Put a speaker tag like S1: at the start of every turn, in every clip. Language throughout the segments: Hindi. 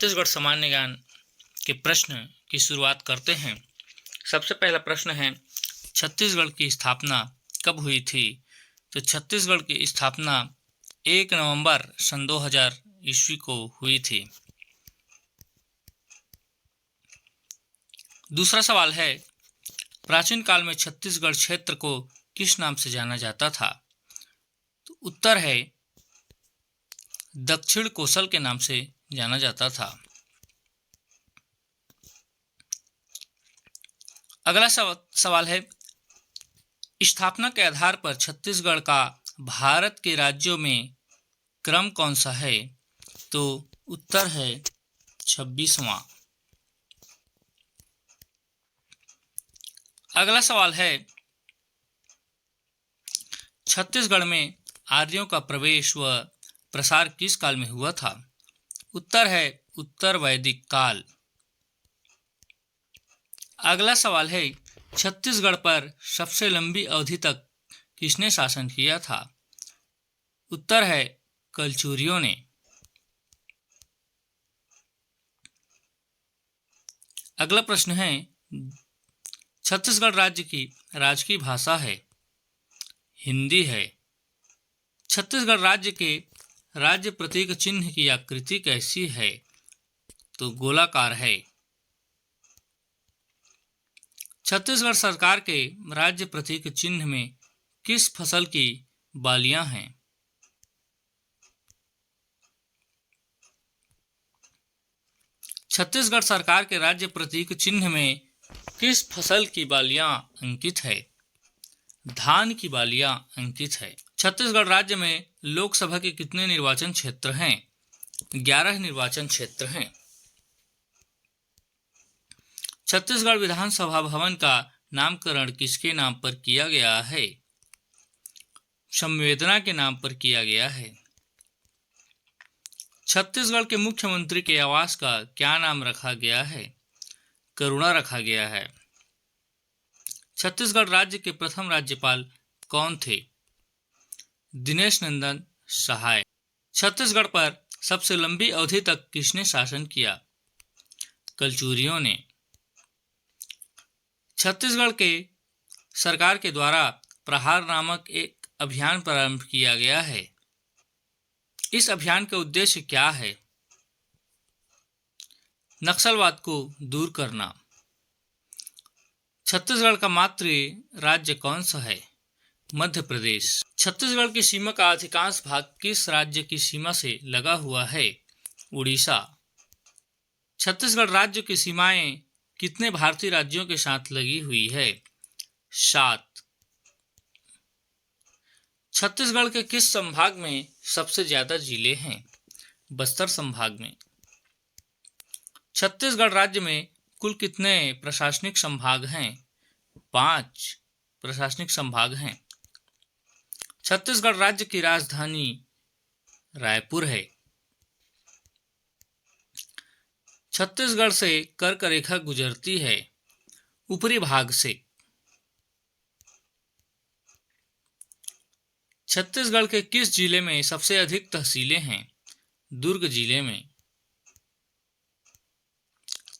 S1: छत्तीसगढ़ सामान्य ज्ञान के प्रश्न की शुरुआत करते हैं। सबसे पहला प्रश्न है, छत्तीसगढ़ की स्थापना कब हुई थी? तो छत्तीसगढ़ की स्थापना 1 नवंबर सन 2000 ईस्वी को हुई थी। दूसरा सवाल है, प्राचीन काल में छत्तीसगढ़ क्षेत्र को किस नाम से जाना जाता था? तो उत्तर है, दक्षिण कोसल के नाम से जाना जाता था। अगला सवाल है, स्थापना के आधार पर छत्तीसगढ़ का भारत के राज्यों में क्रम कौन सा है? तो उत्तर है 26वां। अगला सवाल है, छत्तीसगढ़ में आर्यों का प्रवेश व प्रसार किस काल में हुआ था? उत्तर है उत्तर वैदिक काल। अगला सवाल है, छत्तीसगढ़ पर सबसे लंबी अवधि तक किसने शासन किया था? उत्तर है कलचुरियों ने। अगला प्रश्न है, छत्तीसगढ़ राज्य की राजकीय भाषा है? हिंदी है। छत्तीसगढ़ राज्य के राज्य प्रतीक चिन्ह की आकृति कैसी है? तो गोलाकार है। छत्तीसगढ़ सरकार के राज्य प्रतीक चिन्ह में किस फसल की बालियां हैं? छत्तीसगढ़ सरकार के राज्य प्रतीक चिन्ह में किस फसल की बालियां अंकित है? धान की बालियां अंकित है। छत्तीसगढ़ राज्य में लोकसभा के कितने निर्वाचन क्षेत्र हैं? 11 निर्वाचन क्षेत्र हैं। छत्तीसगढ़ विधानसभा भवन का नामकरण किसके नाम पर किया गया है? संवेदना के नाम पर किया गया है। छत्तीसगढ़ के मुख्यमंत्री के आवास का क्या नाम रखा गया है? करुणा रखा गया है। छत्तीसगढ़ राज्य के प्रथम राज्यपाल कौन थे? दिनेश नंदन सहाय। छत्तीसगढ़ पर सबसे लंबी अवधि तक किसने शासन किया? कलचुरियों ने। छत्तीसगढ़ के सरकार के द्वारा प्रहार नामक एक अभियान प्रारंभ किया गया है। इस अभियान का उद्देश्य क्या है? नक्सलवाद को दूर करना। छत्तीसगढ़ का मातृ राज्य कौन सा है? मध्य प्रदेश। छत्तीसगढ़ की सीमा का अधिकांश भाग किस राज्य की सीमा से लगा हुआ है? उड़ीसा। छत्तीसगढ़ राज्य की सीमाएं कितने भारतीय राज्यों के साथ लगी हुई है? 7। छत्तीसगढ़ के किस संभाग में सबसे ज्यादा जिले हैं? बस्तर संभाग में। छत्तीसगढ़ राज्य में कुल कितने प्रशासनिक संभाग हैं? 5 प्रशासनिक संभाग हैं। छत्तीसगढ़ राज्य की राजधानी रायपुर है। छत्तीसगढ़ से कर्क रेखा गुजरती है ऊपरी भाग से। छत्तीसगढ़ के किस जिले में सबसे अधिक तहसीलें हैं? दुर्ग जिले में।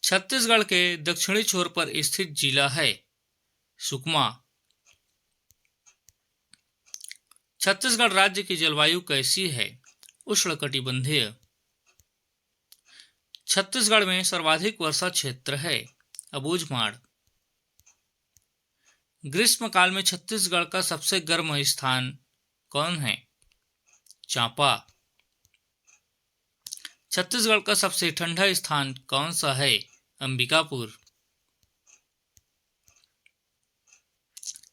S1: छत्तीसगढ़ के दक्षिणी छोर पर स्थित जिला है सुकमा। छत्तीसगढ़ राज्य की जलवायु कैसी है? उष्णकटिबंधीय। छत्तीसगढ़ में सर्वाधिक वर्षा क्षेत्र है अबूझमाड़। ग्रीष्म काल में छत्तीसगढ़ का सबसे गर्म स्थान कौन है? चांपा। छत्तीसगढ़ का सबसे ठंडा स्थान कौन सा है? अंबिकापुर।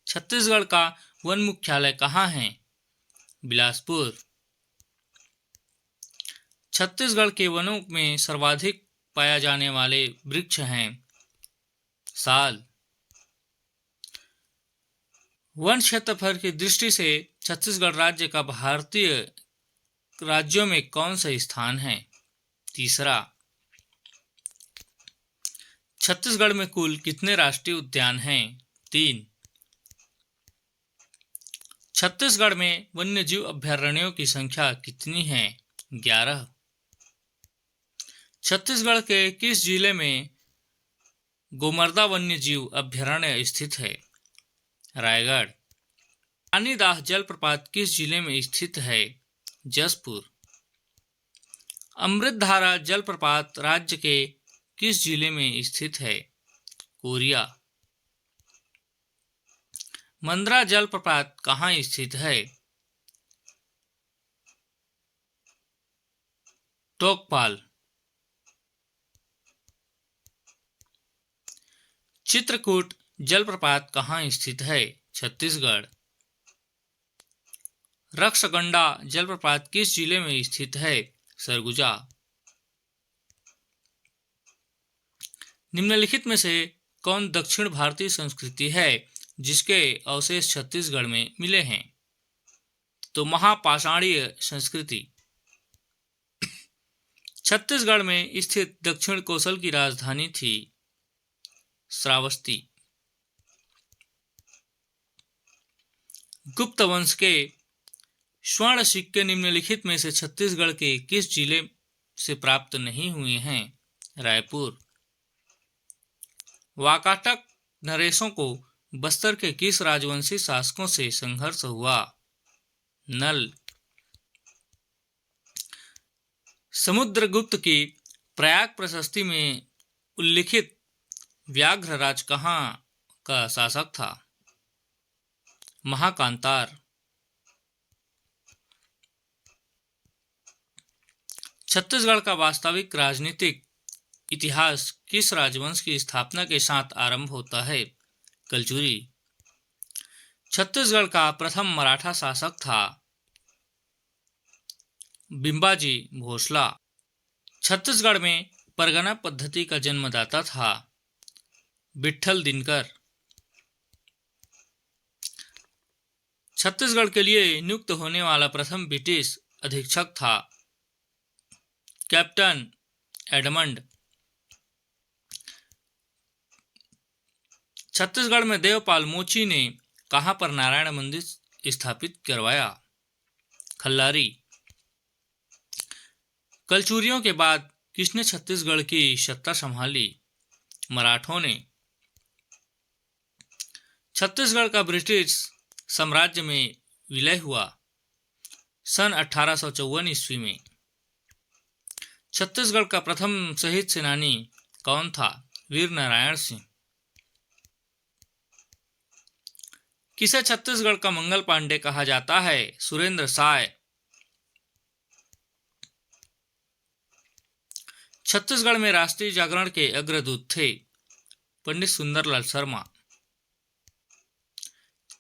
S1: छत्तीसगढ़ का वन मुख्यालय कहाँ है? बिलासपुर। छत्तीसगढ़ के वनों में सर्वाधिक पाया जाने वाले वृक्ष हैं साल। वन क्षेत्रफल की दृष्टि से छत्तीसगढ़ राज्य का भारतीय राज्यों में कौन सा स्थान है? तीसरा। छत्तीसगढ़ में कुल कितने राष्ट्रीय उद्यान हैं? 3। छत्तीसगढ़ में वन्यजीव अभयारण्यों की संख्या कितनी है? 11। छत्तीसगढ़ के किस जिले में गोमर्दा वन्य जीव अभ्यारण्य स्थित है? रायगढ़। रानीदास जलप्रपात किस जिले में स्थित है? जसपुर। अमृतधारा जलप्रपात राज्य के किस जिले में स्थित है? कोरिया। मंद्रा जलप्रपात कहाँ स्थित है? टोकपाल। चित्रकूट जलप्रपात कहाँ स्थित है? छत्तीसगढ़। रक्षगंडा जलप्रपात किस जिले में स्थित है? सरगुजा। निम्नलिखित में से कौन दक्षिण भारतीय संस्कृति है जिसके अवशेष छत्तीसगढ़ में मिले हैं? तो महापाषाणीय संस्कृति। छत्तीसगढ़ में स्थित दक्षिण कोसल की राजधानी थी श्रावस्ती। गुप्त वंश के स्वर्ण सिक्के निम्नलिखित में से छत्तीसगढ़ के किस जिले से प्राप्त नहीं हुए हैं? रायपुर। वाकाटक नरेशों को बस्तर के किस राजवंशी शासकों से संघर्ष हुआ? नल। समुद्रगुप्त की प्रयाग प्रशस्ति में उल्लिखित व्याघ्रराज कहाँ का शासक था? महाकांतार। छत्तीसगढ़ का वास्तविक राजनीतिक इतिहास किस राजवंश की स्थापना के साथ आरंभ होता है? कलचुरी। छत्तीसगढ़ का प्रथम मराठा शासक था बिंबाजी भोसला। छत्तीसगढ़ में परगना पद्धति का जन्मदाता था विट्ठल दिनकर। छत्तीसगढ़ के लिए नियुक्त होने वाला प्रथम ब्रिटिश अधीक्षक था कैप्टन एडमंड। छत्तीसगढ़ में देवपाल मोची ने कहां पर नारायण मंदिर स्थापित करवाया? खल्लारी। कलचुरियों के बाद किसने छत्तीसगढ़ की सत्ता संभाली? मराठों ने। छत्तीसगढ़ का ब्रिटिश साम्राज्य में विलय हुआ सन 1854 ईस्वी में। छत्तीसगढ़ का प्रथम शहीद सेनानी कौन था? वीर नारायण सिंह। किसे छत्तीसगढ़ का मंगल पांडे कहा जाता है? सुरेंद्र साय। छत्तीसगढ़ में राष्ट्रीय जागरण के अग्रदूत थे पंडित सुंदरलाल शर्मा।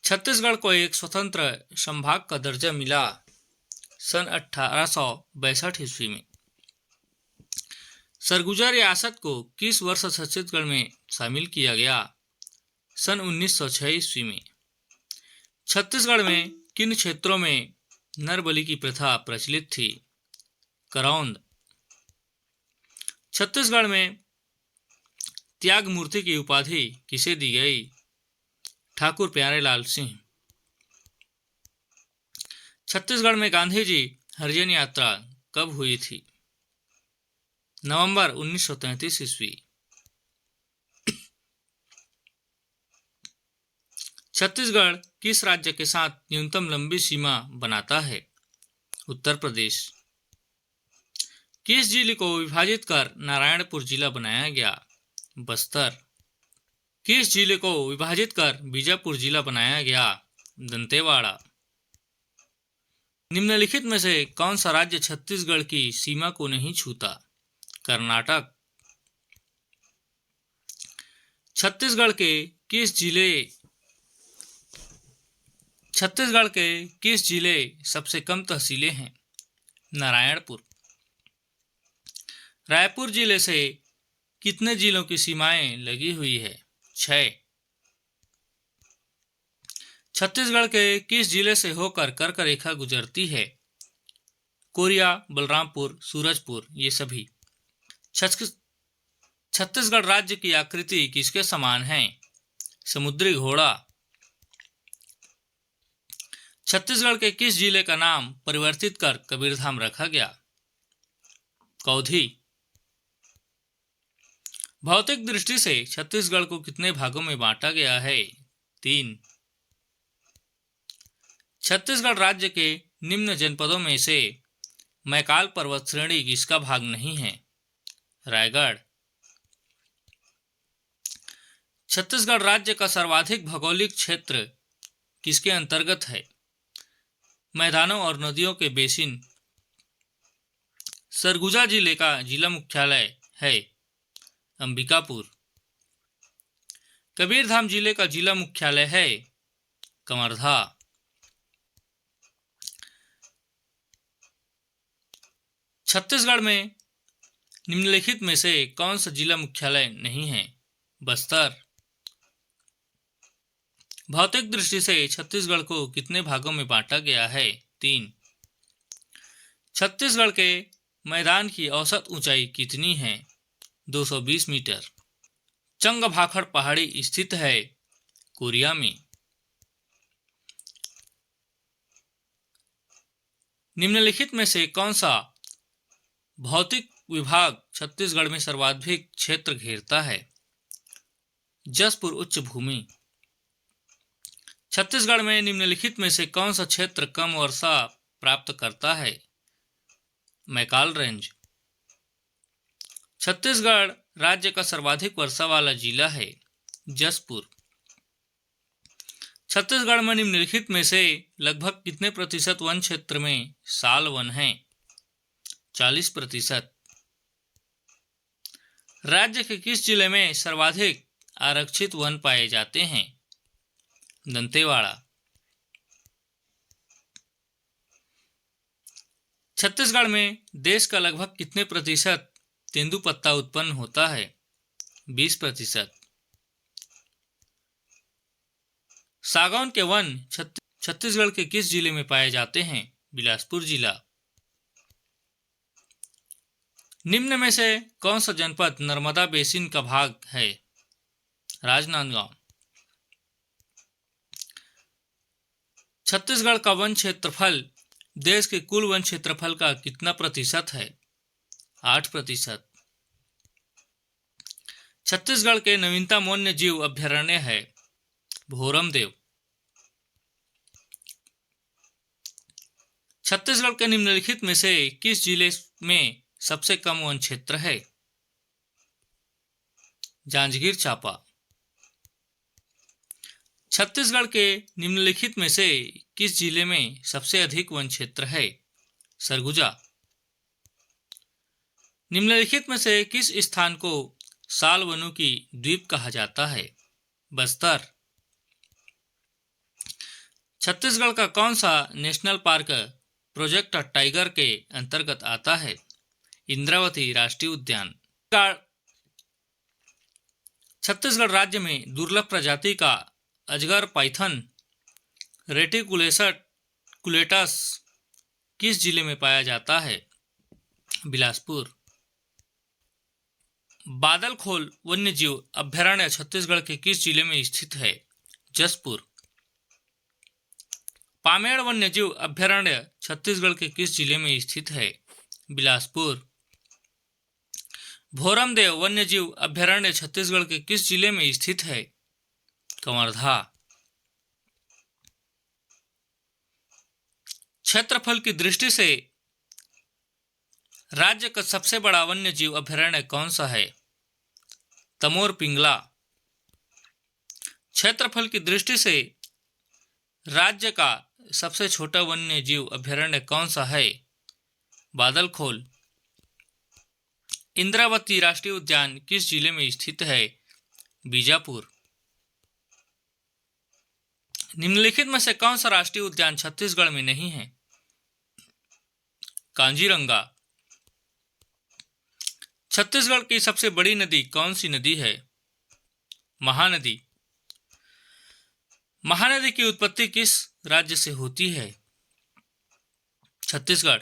S1: छत्तीसगढ़ को एक स्वतंत्र संभाग का दर्जा मिला सन 1862 ईस्वी में। सरगुजा रियासत को किस वर्ष छत्तीसगढ़ में शामिल किया गया? सन 1906 ईस्वी में। छत्तीसगढ़ में किन क्षेत्रों में नरबलि की प्रथा प्रचलित थी? करौंद। छत्तीसगढ़ में त्याग मूर्ति की उपाधि किसे दी गई? ठाकुर प्यारेलाल सिंह। छत्तीसगढ़ में गांधी जी हरिजन यात्रा कब हुई थी? नवंबर 1933 ईस्वी। छत्तीसगढ़ किस राज्य के साथ न्यूनतम लंबी सीमा बनाता है? उत्तर प्रदेश। किस जिले को विभाजित कर नारायणपुर जिला बनाया गया? बस्तर। किस जिले को विभाजित कर बीजापुर जिला बनाया गया? दंतेवाड़ा। निम्नलिखित में से कौन सा राज्य छत्तीसगढ़ की सीमा को नहीं छूता? कर्नाटक। छत्तीसगढ़ के किस जिले सबसे कम तहसीलें हैं? नारायणपुर। रायपुर जिले से कितने जिलों की सीमाएं लगी हुई है? 6। छत्तीसगढ़ के किस जिले से होकर कर्क रेखा गुजरती है? कोरिया, बलरामपुर, सूरजपुर, ये सभी। छत्तीसगढ़ राज्य की आकृति किसके समान है? समुद्री घोड़ा। छत्तीसगढ़ के किस जिले का नाम परिवर्तित कर कबीरधाम रखा गया? कौधी। भौतिक दृष्टि से छत्तीसगढ़ को कितने भागों में बांटा गया है? 3। छत्तीसगढ़ राज्य के निम्न जनपदों में से मैकाल पर्वत श्रेणी किसका भाग नहीं है? रायगढ़। छत्तीसगढ़ राज्य का सर्वाधिक भौगोलिक क्षेत्र किसके अंतर्गत है? मैदानों और नदियों के बेसिन। सरगुजा जिले का जिला मुख्यालय है? अंबिकापुर। कबीरधाम जिले का जिला मुख्यालय है? कवर्धा। छत्तीसगढ़ में निम्नलिखित में से कौन सा जिला मुख्यालय नहीं है? बस्तर। भौतिक दृष्टि से छत्तीसगढ़ को कितने भागों में बांटा गया है? 3। छत्तीसगढ़ के मैदान की औसत ऊंचाई कितनी है? 220 मीटर। चंगभाखड़ पहाड़ी स्थित है? कोरिया में। निम्नलिखित में से कौन सा भौतिक विभाग छत्तीसगढ़ में सर्वाधिक क्षेत्र घेरता है? जसपुर उच्च भूमि। छत्तीसगढ़ में निम्नलिखित में से कौन सा क्षेत्र कम वर्षा प्राप्त करता है? मैकाल रेंज। छत्तीसगढ़ राज्य का सर्वाधिक वर्षा वाला जिला है? जसपुर। छत्तीसगढ़ में निम्नलिखित में से लगभग कितने प्रतिशत वन क्षेत्र में साल वन है? 40%। राज्य के किस जिले में सर्वाधिक आरक्षित वन पाए जाते हैं? दंतेवाड़ा। छत्तीसगढ़ में देश का लगभग कितने प्रतिशत तेंदुपत्ता उत्पन्न होता है? 20%। सागौन के वन छत्तीसगढ़ के किस जिले में पाए जाते हैं? बिलासपुर जिला। निम्न में से कौन सा जनपद नर्मदा बेसिन का भाग है? राजनांदगांव। छत्तीसगढ़ का वन क्षेत्रफल देश के कुल वन क्षेत्रफल का कितना प्रतिशत है? 8%। छत्तीसगढ़ के नवीनतम वन्य जीव अभ्यारण्य है? भोरमदेव। छत्तीसगढ़ के निम्नलिखित में से किस जिले में सबसे कम वन क्षेत्र है? जांजगीर चांपा। छत्तीसगढ़ के निम्नलिखित में से किस जिले में सबसे अधिक वन क्षेत्र है? सरगुजा। निम्नलिखित में से किस स्थान को साल वनों की द्वीप कहा जाता है? बस्तर। छत्तीसगढ़ का कौन सा नेशनल पार्क प्रोजेक्ट टाइगर के अंतर्गत आता है? इंद्रावती राष्ट्रीय उद्यान। छत्तीसगढ़ राज्य में दुर्लभ प्रजाति का अजगर पाइथन रेटिकुलेटस किस जिले में पाया जाता है? बिलासपुर। बादलखोल वन्यजीव अभ्यारण्य छत्तीसगढ़ के किस जिले में स्थित है? जसपुर। पामेड़ वन्यजीव अभ्यारण्य छत्तीसगढ़ के किस जिले में स्थित है? बिलासपुर। भोरमदेव वन्यजीव अभ्यारण्य छत्तीसगढ़ के किस जिले में स्थित है? कवर्धा। क्षेत्रफल की दृष्टि से राज्य का सबसे बड़ा वन्यजीव अभ्यारण्य कौन सा है? तमोर पिंगला। क्षेत्रफल की दृष्टि से राज्य का सबसे छोटा वन्य जीव अभ्यारण्य कौन सा है? बादलखोल। इंद्रावती राष्ट्रीय उद्यान किस जिले में स्थित है? बीजापुर। निम्नलिखित में से कौन सा राष्ट्रीय उद्यान छत्तीसगढ़ में नहीं है? कांजीरंगा। छत्तीसगढ़ की सबसे बड़ी नदी कौन सी नदी है? महानदी। महानदी की उत्पत्ति किस राज्य से होती है? छत्तीसगढ़।